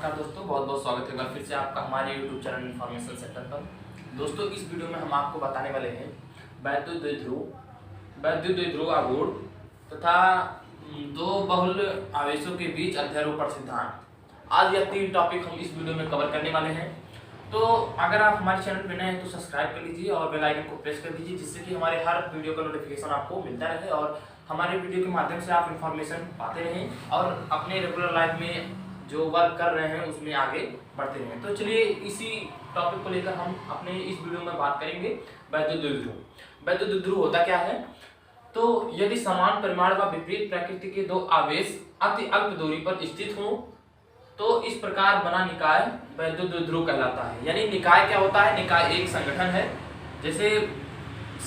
नमस्कार दोस्तों, बहुत बहुत स्वागत है फिर से आपका हमारे YouTube चैनल इन्फॉर्मेशन सेंटर पर। दोस्तों, इस वीडियो में हम आपको बताने वाले हैं वैद्युत द्विध्रुव आघूर्ण तथा दो बहुल आवेशों के बीच अध्यारोपण सिद्धांत। आज यह 3 टॉपिक हम इस वीडियो में कवर करने वाले हैं। तो अगर आप हमारे चैनल पर नए हैं तो सब्सक्राइब कर लीजिए और बेल आइकन को प्रेस कर दीजिए, जिससे कि हमारे हर वीडियो का नोटिफिकेशन आपको मिलता रहे और हमारे वीडियो के माध्यम से आप इन्फॉर्मेशन पाते रहें और अपने रेगुलर लाइफ में जो वर्क कर रहे हैं उसमें आगे बढ़ते रहें। तो चलिए इसी टॉपिक को लेकर हम अपने इस वीडियो में बात करेंगे वैद्युत द्विध्रुव। वैद्युत द्विध्रुव होता क्या है? तो यदि समान परिमाण व विपरीत प्रकृति के दो आवेश अति अल्प दूरी पर स्थित हों तो इस प्रकार बना निकाय वैद्युत द्विध्रुव कहलाता है। यानी निकाय क्या होता है? निकाय एक संगठन है, जैसे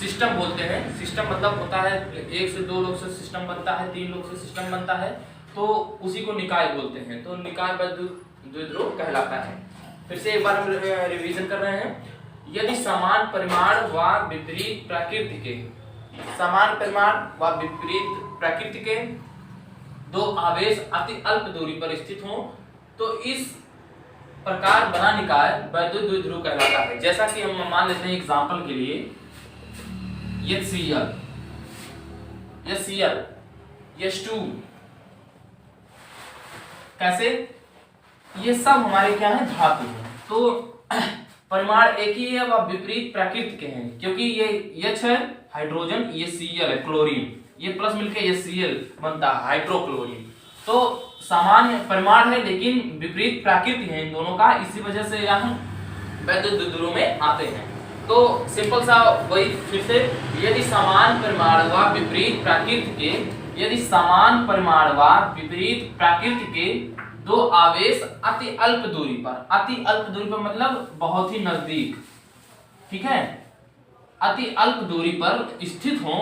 सिस्टम बोलते हैं। सिस्टम मतलब होता है 1 से 2 लोग से सिस्टम बनता है, 3 लोग से सिस्टम बनता है, तो उसी को निकाय बोलते हैं। तो निकाय वैद्युत द्विध्रुव कहलाता है। फिर से एक बार हम रिवीजन कर रहे हैं। यदि समान परिमाण व विपरीत प्रकृति के दो आवेश अति अल्प दूरी पर स्थित हों तो इस प्रकार बना निकाय वैद्युत द्विध्रुव कहलाता है। जैसा कि हम मान लेते हैं एग्जांपल के लिए, ये Cl, H2, कैसे? ये सब हमारे क्या है? धातु हैं। तो परिमाण एक ही है व विपरीत प्रकृति के हैं, क्योंकि ये H है हाइड्रोजन, ये Cl है क्लोरीन, ये प्लस मिलके ये Cl बनता है हाइड्रोक्लोरीन। तो समान परिमाण है लेकिन विपरीत प्रकृति है इन दोनों का, इसी वजह से यहाँ वैद्युत द्विध्रुव में आते हैं। तो सिंपल सा वही फिर से, यदि समान परिमाण व विपरीत प्रकृति के दो आवेश अति अल्प दूरी पर मतलब बहुत ही नजदीक, ठीक है, अति अल्प दूरी पर स्थित हों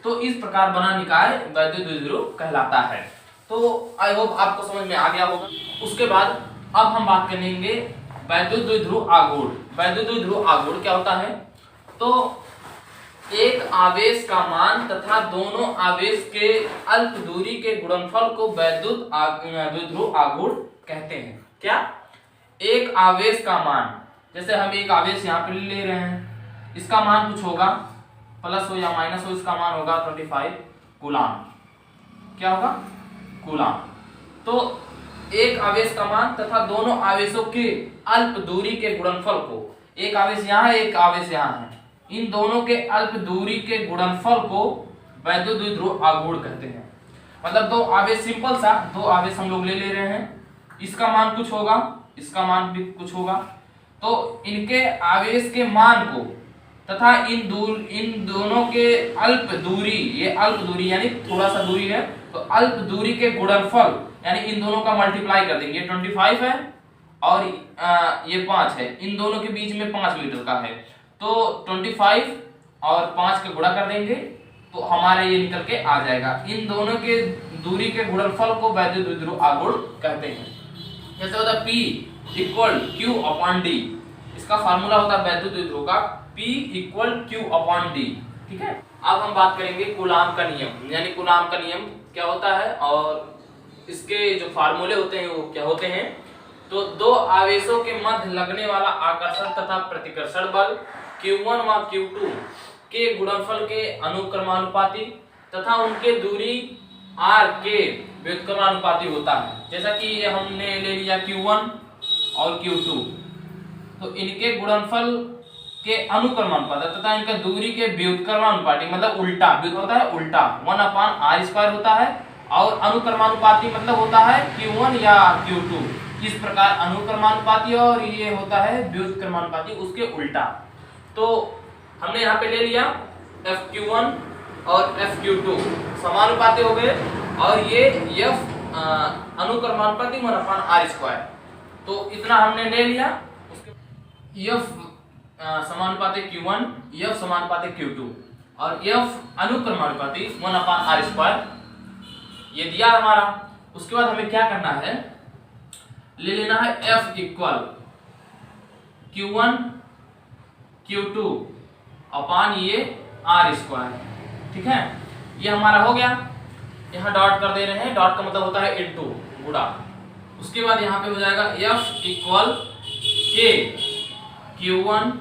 तो इस प्रकार बना निकाय वैद्युत द्विध्रुव कहलाता है। तो आई होप आपको समझ में आ गया होगा। उसके बाद अब हम बात करेंगे वैद्युत द्विध्रुव आघूर्ण। वैद्युत द्विध्रुव आघूर्ण क्या होता है? तो एक आवेश का मान तथा दोनों आवेश के अल्प दूरी के गुणनफल को वैद्युत द्विध्रुव आघूर्ण कहते हैं। क्या? एक आवेश का मान, जैसे हम एक आवेश यहाँ पे ले रहे हैं, इसका मान कुछ होगा, प्लस हो या माइनस हो, इसका मान होगा 25 कूलाम। क्या होगा? कूलाम। तो एक आवेश का मान तथा दोनों आवेशों के अल्प दूरी के गुणनफल को, एक आवेश यहाँ है, एक आवेश यहाँ है, इन दोनों के अल्प दूरी के गुणनफल को वैद्युत द्विध्रुव आघूर्ण कहते हैं। मतलब दो आवेश, सिंपल सा दो आवेश हम लोग ले रहे हैं, इसका मान कुछ होगा, इसका मान भी कुछ होगा, तो इनके आवेश के मान को तथा इन दोनों के अल्प दूरी, ये अल्प दूरी यानी थोड़ा सा दूरी है, तो अल्प दूरी के गुणनफल यानी इन दोनों का मल्टीप्लाई कर देंगे। 25 है और ये 5 है, इन दोनों के बीच में 5 मीटर का है, तो 25 और 5 का गुणा कर देंगे तो हमारा ये निकल के आ जाएगा। इन दोनों के दूरी के गुणनफल को वैद्युत द्विध्रुव आघूर्ण कहते हैं। जैसे होता है P इक्वल Q/D, इसका फार्मूला होता है वैद्युत द्विध्रुव का P इक्वल Q/D, ठीक है। अब हम बात करेंगे कूलाम का नियम, यानी कूलाम का नियम क्या होता है और इसके जो फार्मूले होते हैं वो क्या होते हैं। तो दो आवेशों के मध्य लगने वाला आकर्षण तथा प्रतिकर्षण बल Q1 व Q2 के गुणनफल के अनुक्रमानुपाती तथा उनके दूरी r के व्युत्क्रमानुपाती होता है। जैसा कि हमने ले लिया Q1 और Q2, तो इनके गुणनफल के अनुक्रमानुपाती तथा इनका दूरी के व्युत्क्रमानुपाती मतलब उल्टा, व्युत होता है उल्टा, 1/r² होता है, और अनुक्रमानुपाती मतलब होता है Q1 या Q2। इस प्रकार अनुक्रमानुपाती और ये होता है व्युत्क्रमानुपाती, उसके उल्टा। तो हमने यहाँ पे ले लिया FQ1 और FQ2 समानुपाती हो गए और ये F अनुक्रमानुपाती 1/r², तो इतना हमने ले लिया। F समानुपाती Q1, F समानुपाती Q2 और F अनुक्रमानुपाती 1/r², ये दिया हमारा। उसके बाद हमें क्या करना है, ले लेना है F इक्वल Q1 Q2 अपान ये r², ठीक है। ये हमारा हो गया। यहाँ डॉट कर दे रहे हैं, डॉट का मतलब होता है इनटू, गुणा, उसके बाद यहाँ पे हो जाएगा F equal K Q1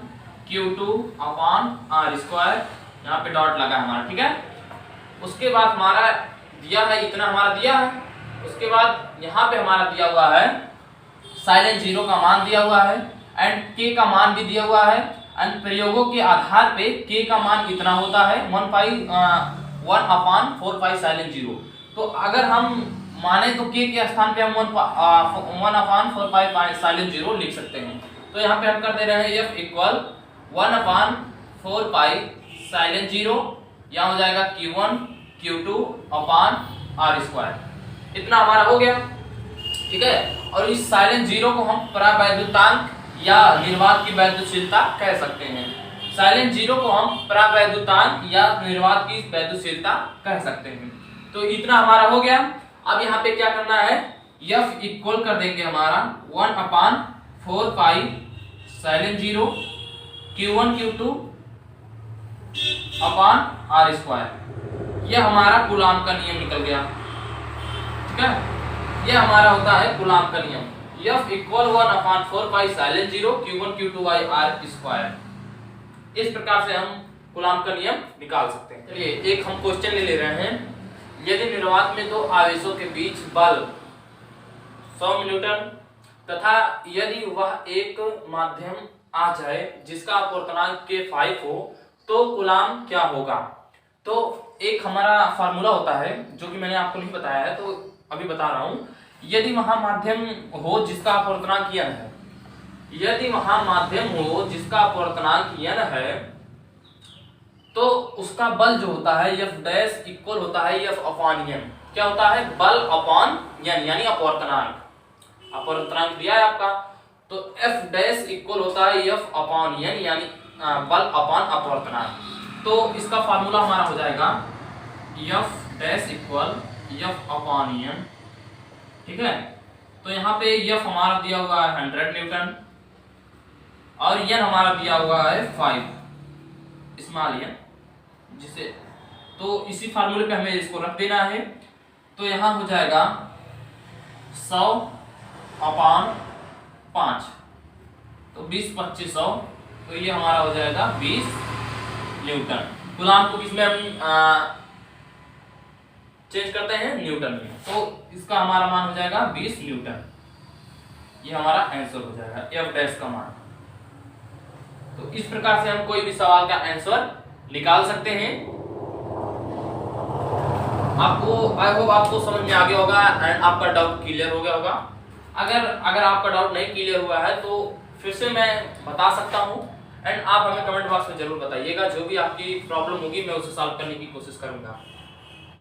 Q2 upon R square, यहाँ पे डॉट लगा है हमारा, ठीक है। उसके बाद हमारा दिया है इतना, हमारा दिया है। उसके बाद यहाँ पे हमारा दिया हुआ है साइलेंट जीरो का मान दिया हुआ है एंड K का मान भी दिया हुआ है एंड प्रयोगों के आधार पे K का मान इतना होता है 1 अपॉन 4 पाई साइलेंट जीरो। तो अगर हम माने तो K के स्थान पे हम 1 अपॉन 4 पाई साइलेंट जीरो लिख सकते हैं। तो यहाँ पे हम कर दे रहे हैं F इक्वल 1 अपॉन 4 पाई साइलेंट जीरो, यहाँ हो जाएगा Q1 Q2 upon R square. इतना हमारा हो गया, ठीक है। और इस साइलेंट जीरो को हम परावैद्युतांक या निर्वात की वैद्युशीलता कह सकते हैं। साइलेंट जीरो को हम परावैद्युतांक या निर्वात की वैद्युशीलता कह सकते हैं। तो इतना हमारा हो गया। अब यहाँ पे क्या करना है, F इक्वल कर देंगे हमारा 1 अपॉन 4 पाई silent zero Q1 Q2 upon R square. यह हमारा कूलाम का नियम निकल गया, ठीक है। यह हमारा होता है कूलाम का नियम। F equal 1 upon 4 pi silent zero Q1 Q2 by R square. इस प्रकार से हम कूलाम का नियम निकाल सकते हैं। चलिए एक हम क्वेश्चन ले रहे हैं। यदि निर्वात में दो आवेशों के बीच बल 100 न्यूटन तथा यदि वह एक माध्यम आ जाए जिसका अपवर्तनांक K5 हो तो कूलाम क्या होगा। तो एक हमारा फार्मूला होता है जो कि मैंने आपको नहीं बताया है, तो अभी बता रहा हूं। यदि वहां माध्यम हो जिसका अपवर्तनांक n है, यदि वहां माध्यम हो जिसका अपवर्तनांक n है, तो उसका बल जो होता है F डैश इक्वल होता है F अपॉन n। क्या होता है, बल अपॉन n यानी अपवर्तनांक। अपवर्तनांक दिया है आपका, तो F डैश इक्वल होता है F अपॉन n यानी बल अपॉन अपवर्तनांक। तो इसका फार्मूला हमारा हो जाएगा F dash equal F upon n, ठीक है। तो यहाँ पे F हमारा दिया हुआ है 100 न्यूटन और n हमारा दिया हुआ है 5 स्मॉल n, जिसे तो इसी फार्मूले पे हमें इसको रख देना है। तो यहाँ हो जाएगा 100 अपॉन 5, तो 20 25 100, तो ये हमारा हो जाएगा 20 न्यूटन। कूलाम को किसमें हम चेंज करते हैं, न्यूटन में। तो इसका हमारा मान हो जाएगा 20 न्यूटन। ये हमारा आंसर हो जाएगा F डैश का मान। तो इस प्रकार से हम कोई भी सवाल का आंसर निकाल सकते हैं। आपको आई होप आपको समझ में आ गया होगा एंड आपका डाउट क्लियर हो गया होगा। अगर आपका डाउट नहीं क्लियर हुआ है तो फिर से मैं बता सकता हूं एंड आप हमें कमेंट बॉक्स में जरूर बताइएगा। जो भी आपकी प्रॉब्लम होगी मैं उसे सॉल्व करने की कोशिश करूंगा।